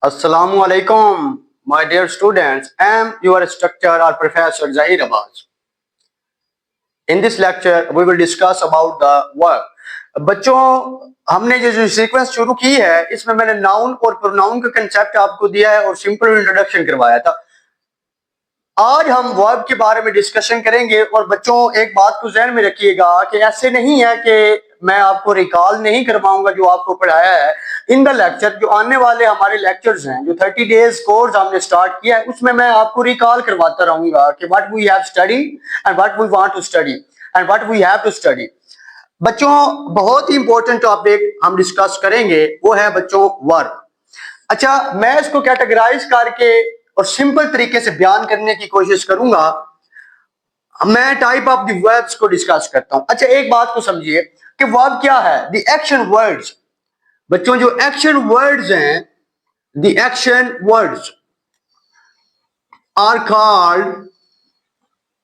Assalamu alaikum, my dear students. I am your instructor or Professor Zahir Abbas. In this lecture, we will discuss about the verb. बच्चों, हमने जो sequence शुरू की है इसमें मैंने नाउन और प्रोनाउन का कंसेप्ट आपको दिया है और सिंपल इंट्रोडक्शन करवाया था। आज हम वर्ब के बारे में डिस्कशन करेंगे और बच्चों एक बात को ध्यान में रखिएगा कि ऐसे नहीं है कि मैं आपको रिकॉल नहीं करवाऊंगा जो आपको पढ़ाया है इन द लेक्चर। जो आने वाले हमारे लेक्चर्स हैं, जो 30 डेज कोर्स हमने स्टार्ट किया है, उसमें मैं आपको रिकॉल करवाता रहूंगा कि what we have study and what we want to study and what we have to study. बच्चों, बहुत ही इंपॉर्टेंट टॉपिक हम डिस्कस करेंगे, वो है बच्चों वर्ब। अच्छा, मैं इसको कैटेगराइज करके और सिंपल तरीके से बयान करने की कोशिश करूंगा। मैं टाइप ऑफ द वर्ब्स को डिस्कस करता हूं। अच्छा, एक बात को समझिए कि वर्ब क्या है। द एक्शन वर्ड्स, बच्चों जो एक्शन वर्ड्स हैं, the action words are called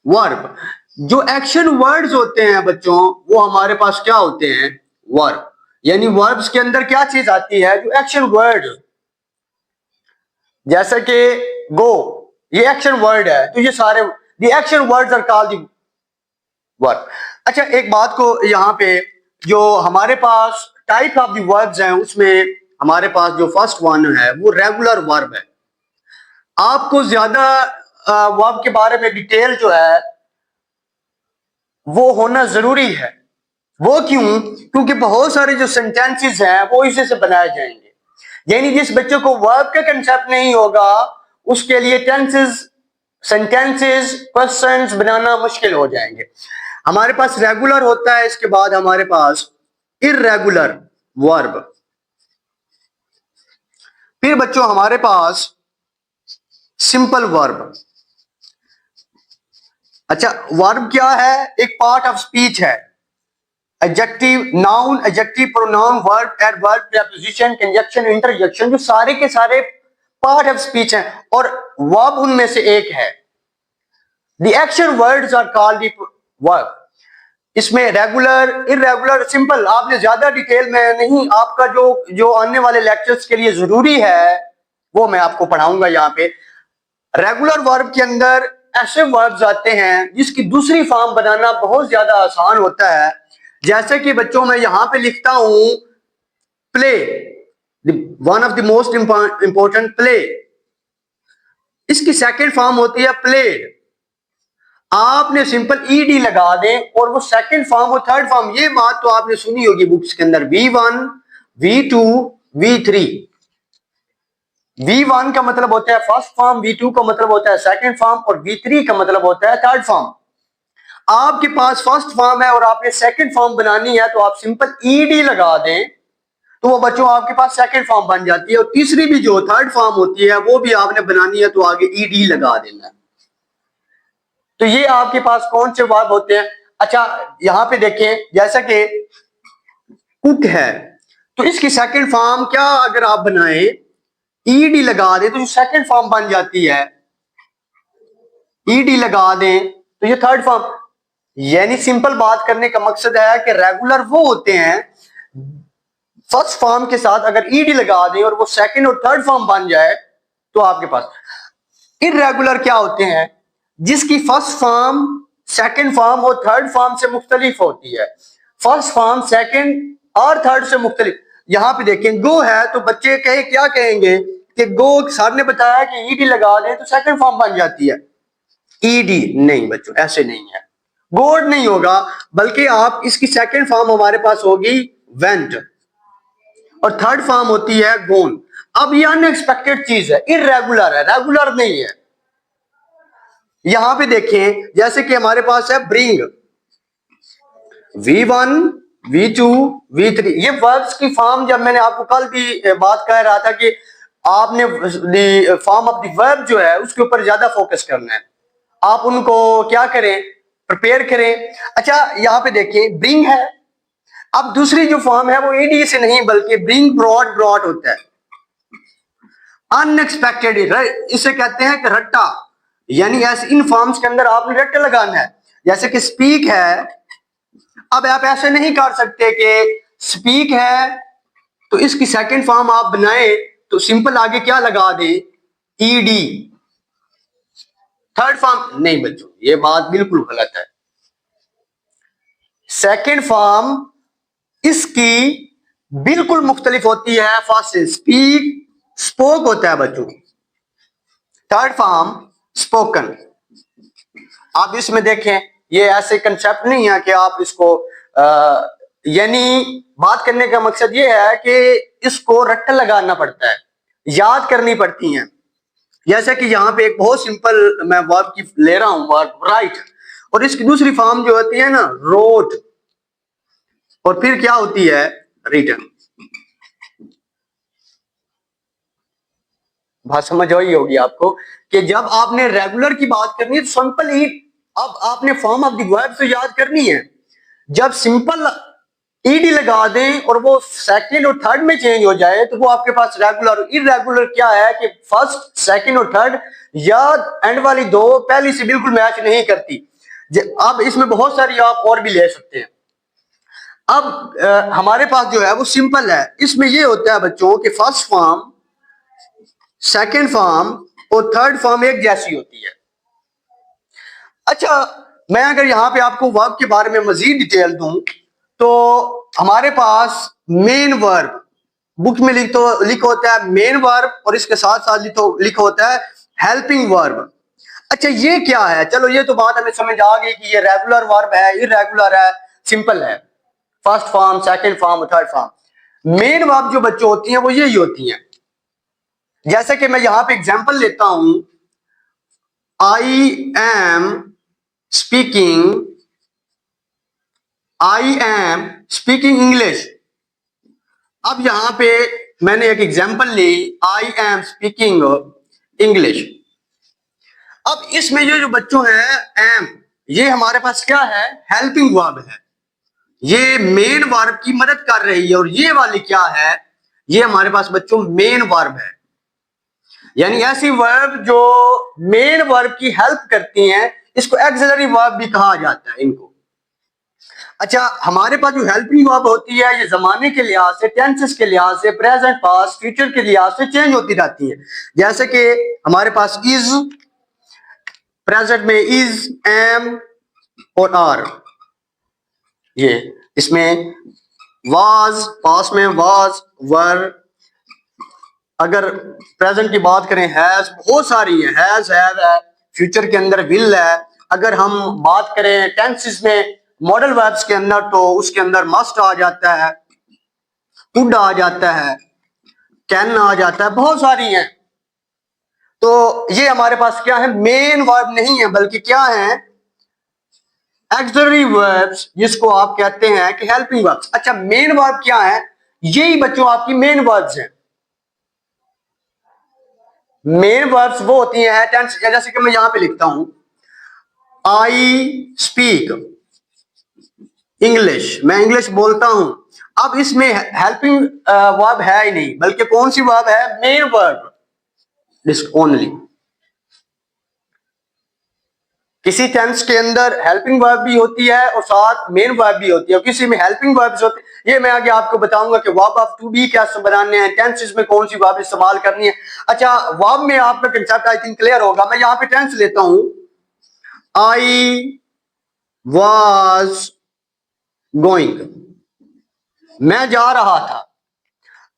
verb. जो एक्शन वर्ड्स होते हैं बच्चों, वो हमारे पास क्या होते हैं? वर्ब। यानी वर्ब्स के अंदर क्या चीज आती है? जो एक्शन वर्ड्स, जैसे कि गो, ये एक्शन वर्ड है, तो ये सारे the action words are called the verb. अच्छा, एक बात को यहाँ पे, जो हमारे पास टाइप ऑफ द वर्ब्स हैं उसमें हमारे पास जो फर्स्ट वन है वो रेगुलर वर्ब है। आपको ज्यादा वर्ब के बारे में डिटेल जो है वो होना जरूरी है। वो क्यों? क्योंकि बहुत सारे जो सेंटेंसेस हैं वो इसी से बनाए जाएंगे। यानी जिस बच्चे को वर्ब का कंसेप्ट नहीं होगा उसके लिए टेंसेस, सेंटेंसेस, क्वेश्चंस बनाना मुश्किल हो जाएंगे। हमारे पास रेगुलर होता है, इसके बाद हमारे पास इर्रेगुलर वर्ब, फिर बच्चों हमारे पास सिंपल वर्ब। अच्छा, वर्ब क्या है? एक पार्ट ऑफ स्पीच है। Adjective, noun, adjective, pronoun, verb, adverb, preposition, conjunction, interjection, जो सारे के सारे पार्ट ऑफ स्पीच हैं और वर्ब उनमें से एक है। The action words are called the verb. इसमें रेगुलर, इर्रेगुलर, सिंपल, आपने ज्यादा डिटेल में नहीं, आपका जो आने वाले लेक्चर्स के लिए जरूरी है वो मैं आपको पढ़ाऊंगा यहाँ पे। रेगुलर वर्ब के अंदर ऐसे वर्ब्स आते हैं जिसकी दूसरी फॉर्म बनाना बहुत ज्यादा आसान होता है। जैसे कि बच्चों मैं यहां पे लिखता हूं play, one of the most important, play. इसकी सेकंड फॉर्म होती है प्लेड। आपने सिंपल ईडी लगा दें और वो सेकंड फॉर्म, वो थर्ड फॉर्म। ये बात तो आपने सुनी होगी बुक्स के अंदर, V1, V2, V3। V1 का मतलब होता है फर्स्ट फॉर्म, V2 का मतलब होता है सेकंड फॉर्म और V3 का मतलब होता है थर्ड फॉर्म। आपके पास फर्स्ट फॉर्म है और आपने सेकंड फॉर्म बनानी है तो आप सिंपल ईडी लगा दें तो वो बच्चों आपके पास सेकंड फॉर्म बन जाती है। और तीसरी भी जो थर्ड फॉर्म होती है वो भी आपने बनानी है तो आगे ईडी लगा देना है। तो ये आपके पास कौन से वर्ब होते हैं? अच्छा, यहां पे देखें, जैसा कि कुक है तो इसकी सेकंड फॉर्म क्या अगर आप बनाए, ईडी लगा दें तो सेकंड फॉर्म बन जाती है। ईडी लगा दें तो ये थर्ड फॉर्म। यानी सिंपल बात करने का मकसद है कि रेगुलर वो होते हैं फर्स्ट फॉर्म के साथ अगर ईडी लगा दें और वो सेकंड और थर्ड फॉर्म बन जाए तो आपके पास। इर्रेगुलर क्या होते हैं? जिसकी फर्स्ट फॉर्म सेकंड फॉर्म और थर्ड फॉर्म से मुख्तलिफ होती है। फर्स्ट फॉर्म सेकंड और थर्ड से मुख्तलिफ। यहां पे देखें, गो है तो बच्चे कहे क्या कहेंगे कि गो, सर ने बताया कि ईडी लगा दें तो सेकंड फॉर्म बन जाती है। ईडी नहीं बच्चों, ऐसे नहीं है। गोड नहीं होगा, बल्कि आप इसकी सेकंड फॉर्म हमारे पास होगी वेंट और थर्ड फॉर्म होती है गोन। अब ये अनएक्सपेक्टेड चीज है, इर्रेगुलर है, रेगुलर नहीं है। यहां पे देखें, जैसे कि हमारे पास है ब्रिंग, V1, V2, V3। ये वर्ब्स की फॉर्म, जब मैंने आपको कल भी बात कह रहा था कि आपने फॉर्म ऑफ द वर्ब जो है उसके ऊपर ज्यादा फोकस करना है। आप उनको क्या करें, प्रिपेयर करें। अच्छा, यहां पे देखें ब्रिंग है। अब दूसरी जो फॉर्म है वो ईडी से नहीं बल्कि ब्रिंग, ब्रॉड, ब्रॉड होता है। अनएक्सपेक्टेड, इसे कहते हैं कि रट्टा। यानी ऐसे इन फॉर्म्स के अंदर आपने रट्टा लगाना है। जैसे कि स्पीक है, अब आप ऐसे नहीं कर सकते कि स्पीक है तो इसकी सेकंड फॉर्म आप बनाए तो सिंपल आगे क्या लगा दे, ईडी। थर्ड फॉर्म नहीं बच्चों, ये बात बिल्कुल गलत है। सेकंड फॉर्म इसकी बिल्कुल मुख्तलिफ होती है। फर्स्ट से स्पीक, स्पोक होता है बच्चों। Third form spoken. आप इसमें देखें, ये ऐसे कंसेप्ट नहीं है कि आप इसको यानी बात करने का मकसद ये है कि इसको रट्टा लगाना पड़ता है, याद करनी पड़ती हैं। जैसे कि यहाँ पे एक बहुत सिंपल मैं वर्ब की ले रहा हूं, वर्ब राइट, और इसकी दूसरी फॉर्म जो होती है ना रोट, और फिर क्या होती है रिटन। बात समझ आई होगी आपको कि जब आपने रेगुलर की बात करनी है तो सिंपल ही अब आपने फॉर्म ऑफ द वर्ब से याद करनी है। जब सिंपल ईडी लगा दें और वो सेकंड और थर्ड में चेंज हो जाए तो वो आपके पास रेगुलर। इरेगुलर क्या है कि फर्स्ट, सेकंड और थर्ड या एंड वाली दो पहली से बिल्कुल मैच नहीं करती। अब इसमें बहुत सारी आप और भी ले सकते हैं। अब हमारे पास जो है वो सिंपल है। इसमें ये होता है बच्चों कि फर्स्ट फॉर्म, सेकंड फॉर्म और थर्ड फॉर्म एक जैसी होती है। अच्छा, मैं अगर यहां पे आपको वर्ब के बारे में मजीद डिटेल दूं तो हमारे पास मेन वर्ब बुक में लिखा होता है मेन वर्ब, और इसके साथ साथ लिखा होता है हेल्पिंग वर्ब। अच्छा, ये क्या है? चलो ये तो बात हमें समझ आ गई कि ये रेगुलर वर्ब है, इरेगुलर है, सिंपल है। First form, second form, third form. Main verb जो बच्चों होती हैं वो यही होती हैं। जैसे कि मैं यहां पे एग्जांपल लेता हूं, I am speaking, I am speaking English. अब यहां पे मैंने एक एग्जांपल ली, आई एम स्पीकिंग इंग्लिश। अब इसमें ये जो बच्चों है एम, ये हमारे पास क्या है? हेल्पिंग वर्ब है। ये मेन वर्ब की मदद कर रही है, और ये वाली क्या है? ये हमारे पास बच्चों मेन वर्ब है। यानी ऐसी वर्ब जो मेन वर्ब की हेल्प करती हैं, इसको एक्सिलरी वर्ब भी कहा जाता है इनको। अच्छा, हमारे पास जो हेल्पिंग वर्ब होती है ये जमाने के लिहाज से, टेंसेस के लिहाज से, प्रेजेंट, पास्ट, फ्यूचर के लिहाज से चेंज होती रहती है। जैसे कि हमारे पास इज, प्रेजेंट में इज, एम और आर। ये इसमें वाज, पास्ट में वाज, वर। अगर प्रेजेंट की बात करें हैज, बहुत सारी है, हैज, हैव है। फ्यूचर के अंदर विल है। अगर हम बात करें टेंसेस में, मॉडल वर्ब्स के अंदर, तो उसके अंदर मस्ट आ जाता है, कुड आ जाता है, कैन आ जाता है, बहुत सारी हैं। तो ये हमारे पास क्या है? मेन वर्ब नहीं है, बल्कि क्या है? एक्सिलरी वर्ब्स, जिसको आप कहते हैं कि हेल्पिंग वर्ब्स। अच्छा, मेन वर्ब क्या है? यही बच्चों आपकी मेन वर्ब्स हैं। मेन वर्ब्स वो होती हैं टेंस, जैसे कि मैं यहां पे लिखता हूं आई स्पीक इंग्लिश, मैं इंग्लिश बोलता हूं। अब इसमें हेल्पिंग वर्ब है ही नहीं, बल्कि कौन सी वर्ब है? Main verb only. किसी टेंस के अंदर हेल्पिंग वर्ब भी होती है और साथ मेन वर्ब भी होती है, और किसी में हेल्पिंग वर्ब्स होते हैं। ये मैं आगे आपको बताऊंगा कि वर्ब ऑफ टू बी कैसे बनाने हैं, टेंसेस में कौन सी वर्ब इस्तेमाल करनी है। अच्छा, वर्ब में आपका कंसेप्ट आई थिंक क्लियर होगा। मैं यहां पे टेंस लेता हूं, आई वाज गोइंग, मैं जा रहा था।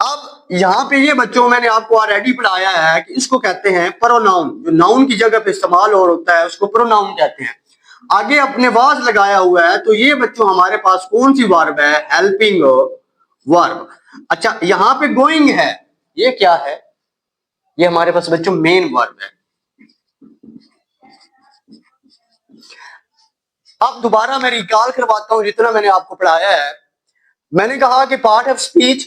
अब यहां पे ये बच्चों मैंने आपको ऑलरेडी पढ़ाया है कि इसको कहते हैं प्रोनाउन। जो नाउन की जगह पे इस्तेमाल हो होता है उसको प्रोनाउन कहते हैं। आगे अपने वाज लगाया हुआ है, तो ये बच्चों हमारे पास कौन सी वर्ब है? Helping verb. अच्छा, यहां पे गोइंग है, ये क्या है? ये हमारे पास बच्चों मेन वर्ब है। अब दोबारा मैं रिकॉल करवाता हूं जितना मैंने आपको पढ़ाया है। मैंने कहा कि पार्ट ऑफ स्पीच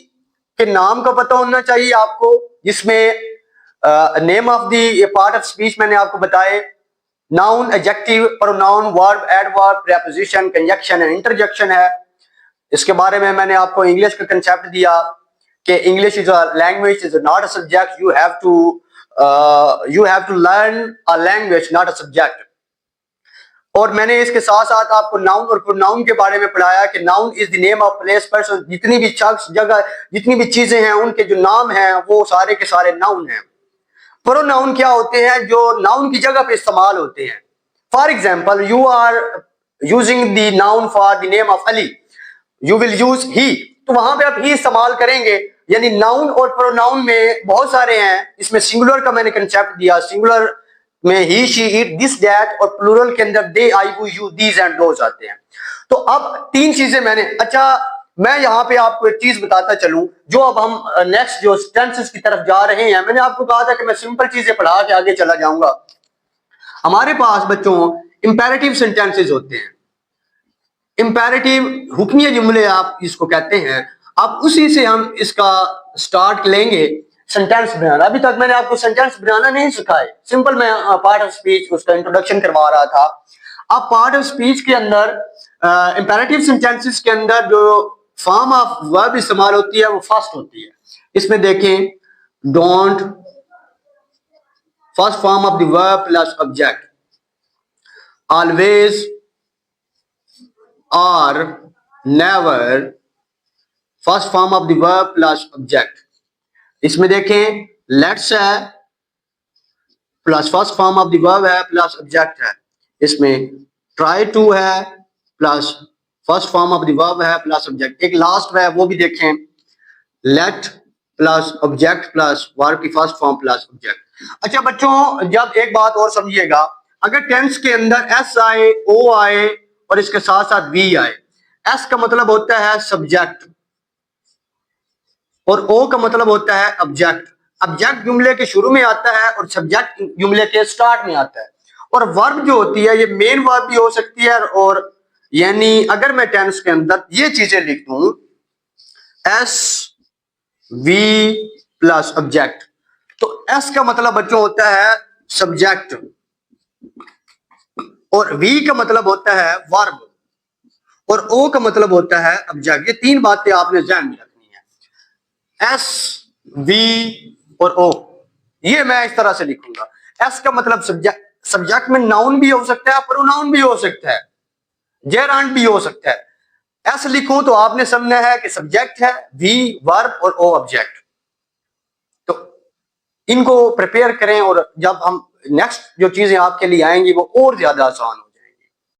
के नाम का पता होना चाहिए आपको, जिसमें name of the part of speech मैंने आपको बताए। Noun, adjective, pronoun, verb, adverb, preposition, conjunction and interjection है। इसके बारे में मैंने आपको इंग्लिश का कंसेप्ट दिया कि English is a language, is not a subject. You have to learn a language, not a subject. और मैंने इसके साथ साथ आपको नाउन और प्रोनाउन के बारे में पढ़ाया कि noun is the name of place person, जितनी भी शख्स जगह जितनी भी चीजें हैं उनके जो नाम हैं वो सारे के सारे नाउन हैं। प्रोनाउन क्या होते हैं? जो नाउन की जगह पे इस्तेमाल होते हैं। For example, you are using the noun for the name of Ali, you will use he, तो वहां पे आप ही इस्तेमाल करेंगे। यानी नाउन और प्रोनाउन में बहुत सारे हैं। इसमें सिंगुलर का मैंने कंसेप्ट दिया, सिंगुलर में ही, शी, इट, दिस, दैट, और प्लूरल के अंदर दे, आई, यू, दीज एंड दोज आते हैं। तो अब तीन चीजें मैंने, अच्छा मैं यहाँ पे आपको एक चीज बताता चलूं, जो अब हम नेक्स्ट जो टेंसेस की तरफ जा रहे हैं, मैंने आपको कहा था कि मैं सिंपल चीजें पढ़ा के आगे चला जाऊंगा। हमारे पास बच्चों इंपेरेटिव सेंटेंसेस होते हैं, इंपेरेटिव हुक्मिया जुमले आप इसको कहते हैं। अब उसी से हम इसका स्टार्ट लेंगे सेंटेंस बनाना। अभी तक मैंने आपको सेंटेंस बनाना नहीं सिखाए, सिंपल मैं पार्ट ऑफ स्पीच उसका इंट्रोडक्शन करवा रहा था। अब पार्ट ऑफ स्पीच के अंदर इंपेरेटिव सेंटेंसेस के अंदर जो फॉर्म ऑफ वर्ब इस्तेमाल होती है वो फर्स्ट होती है। इसमें देखें, don't, first form of the verb plus object, always और never, first form of the verb plus object. इसमें देखें, लेट्स है plus first form of the verb है प्लस ऑब्जेक्ट है। इसमें ट्राई टू है plus first form of the verb है plus object. एक लास्ट है वो भी देखें, let plus object plus verb की फर्स्ट फॉर्म प्लस ऑब्जेक्ट। अच्छा बच्चों, जब एक बात और समझिएगा, अगर टेंस के अंदर एस आए, ओ आए और इसके साथ साथ वी आए, एस का मतलब होता है सब्जेक्ट और ओ का मतलब होता है ऑब्जेक्ट। ऑब्जेक्ट जुमले के शुरू में आता है और सब्जेक्ट जुमले के स्टार्ट में आता है। और वर्ब जो होती है ये मेन वर्ब भी हो सकती है, और यानी अगर मैं टेंस के अंदर ये चीजें लिख दूं, एस वी प्लस ऑब्जेक्ट, तो एस का मतलब बच्चों होता है सब्जेक्ट और वी का मतलब होता है वर्ब और ओ का मतलब होता है ऑब्जेक्ट। ये तीन बातें आपने ध्यान में रखनी है, एस, वी और ओ। ये मैं इस तरह से लिखूंगा। एस का मतलब सब्जेक्ट, सब्जेक्ट में नाउन भी हो सकता है, प्रोनाउन भी हो सकता है, जेरांड भी हो सकता है। एस लिखूं तो आपने समझना है कि सब्जेक्ट है, वी वर्ब और ओ ऑब्जेक्ट। तो इनको प्रिपेयर करें और जब हम नेक्स्ट जो चीजें आपके लिए आएंगी वो और ज्यादा आसान हो।